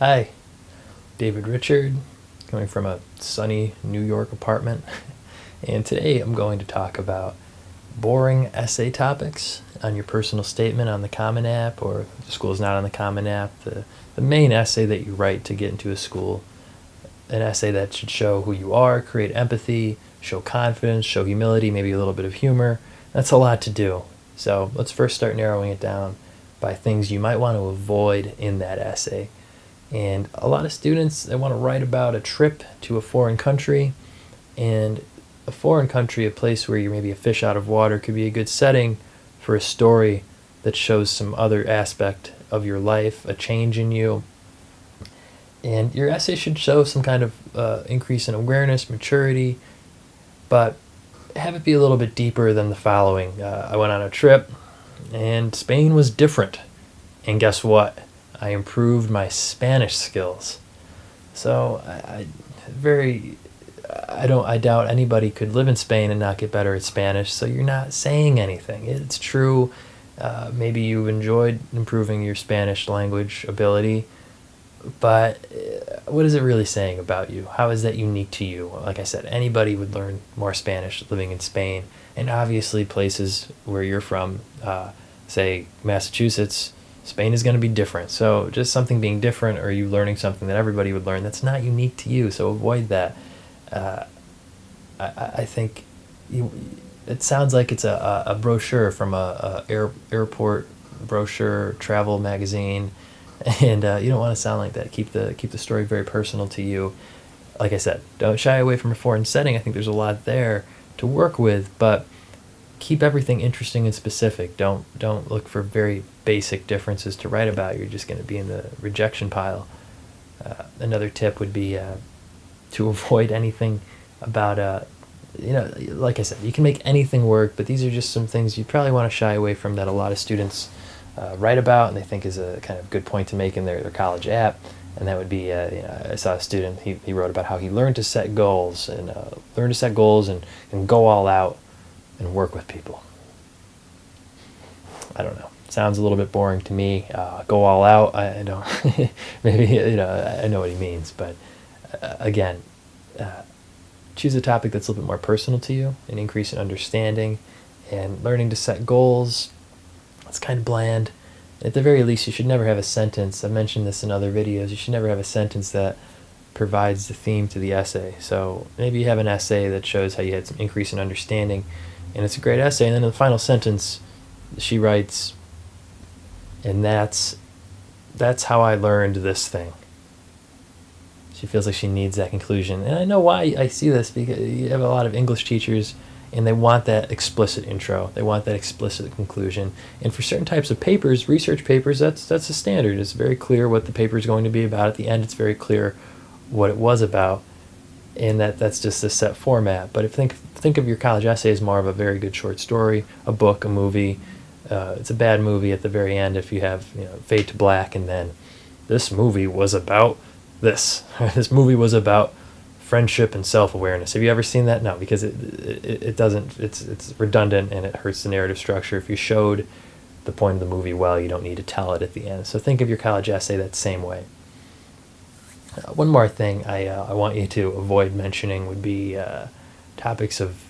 Hi, David Richard, coming from a sunny New York apartment, and today I'm going to talk about boring essay topics on your personal statement on the Common App, or if the school is not on the Common App, the main essay that you write to get into a school, an essay that should show who you are, create empathy, show confidence, show humility, maybe a little bit of humor. That's a lot to do. So let's first start narrowing it down by things you might want to avoid in that essay. And a lot of students, they want to write about a trip to a foreign country, and a foreign country, a place where you're maybe a fish out of water, could be a good setting for a story that shows some other aspect of your life, a change in you. And your essay should show some kind of increase in awareness, maturity, but have it be a little bit deeper than the following. I went on a trip, and Spain was different. And guess what? I improved my Spanish skills. So I doubt anybody could live in Spain and not get better at Spanish. So you're not saying anything. It's true. Maybe you've enjoyed improving your Spanish language ability, but what is it really saying about you? How is that unique to you? Like I said, anybody would learn more Spanish living in Spain, and obviously places where you're from, say Massachusetts, Spain is going to be different. So just something being different, or you learning something that everybody would learn, that's not unique to you. So avoid that. I think it sounds like it's a brochure from a airport brochure, travel magazine, and you don't want to sound like that. Keep the story very personal to you. Like I said, don't shy away from a foreign setting. I think there's a lot there to work with, but keep everything interesting and specific. Don't look for very basic differences to write about. You're just going to be in the rejection pile. Another tip would be to avoid anything about, like I said, you can make anything work, but these are just some things you probably want to shy away from that a lot of students write about, and they think is a kind of good point to make in their college app. And that would be, I saw a student, he wrote about how he learned to set goals and go all out and work with people. I don't know. Sounds a little bit boring to me. Go all out. I don't. Maybe I know what he means, but again, choose a topic that's a little bit more personal to you, an increase in understanding, and learning to set goals. It's kind of bland. At the very least, you should never have a sentence. I mentioned this in other videos. You should never have a sentence that provides the theme to the essay. So maybe you have an essay that shows how you had some increase in understanding, and it's a great essay, and then in the final sentence she writes, and that's how I learned this thing. She feels like she needs that conclusion. And I know why I see this, because you have a lot of English teachers and they want that explicit intro. They want that explicit conclusion. And for certain types of papers, research papers, that's a standard. It's very clear what the paper is going to be about. At the end, it's very clear what it was about, and that's just a set format. But think of your college essay as more of a very good short story, a book, a movie. It's a bad movie at the very end if you have fade to black, and then this movie was about this. This movie was about friendship and self-awareness. Have you ever seen that? No, because it doesn't. It's redundant and it hurts the narrative structure. If you showed the point of the movie well, you don't need to tell it at the end. So think of your college essay that same way. One more thing I want you to avoid mentioning would be topics of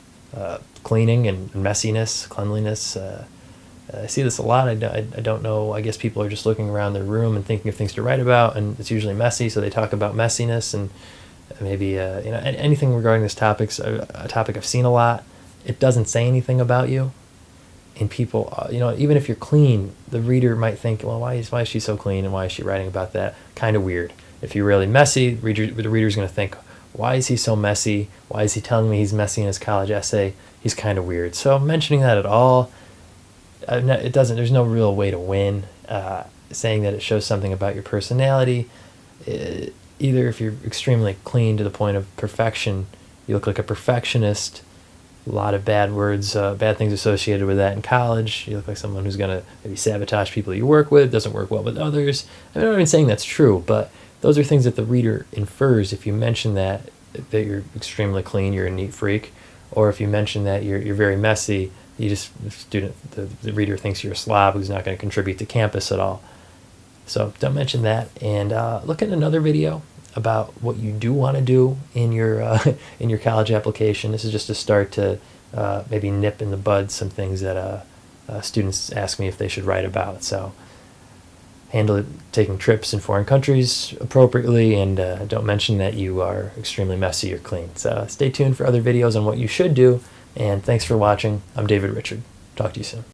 cleaning and messiness, cleanliness. I see this a lot. I don't know. I guess people are just looking around their room and thinking of things to write about, and it's usually messy, so they talk about messiness, and maybe anything regarding this topic's a topic I've seen a lot. It doesn't say anything about you, and people, even if you're clean, the reader might think, well, why is she so clean, and why is she writing about that? Kind of weird. If you're really messy, the reader's going to think, why is he so messy? Why is he telling me he's messy in his college essay? He's kind of weird. So mentioning that at all, there's no real way to win. Saying that it shows something about your personality, either if you're extremely clean to the point of perfection, you look like a perfectionist. A lot of bad words, bad things associated with that in college. You look like someone who's going to maybe sabotage people you work with, doesn't work well with others. I'm not even saying that's true, but those are things that the reader infers if you mention that you're extremely clean, you're a neat freak, or if you mention that you're very messy, the reader thinks you're a slob who's not going to contribute to campus at all. So don't mention that. And look at another video about what you do want to do in your in your college application. This is just a start to maybe nip in the bud some things that students ask me if they should write about. So handle it, taking trips in foreign countries appropriately, and don't mention that you are extremely messy or clean. So stay tuned for other videos on what you should do, and thanks for watching. I'm David Richard. Talk to you soon.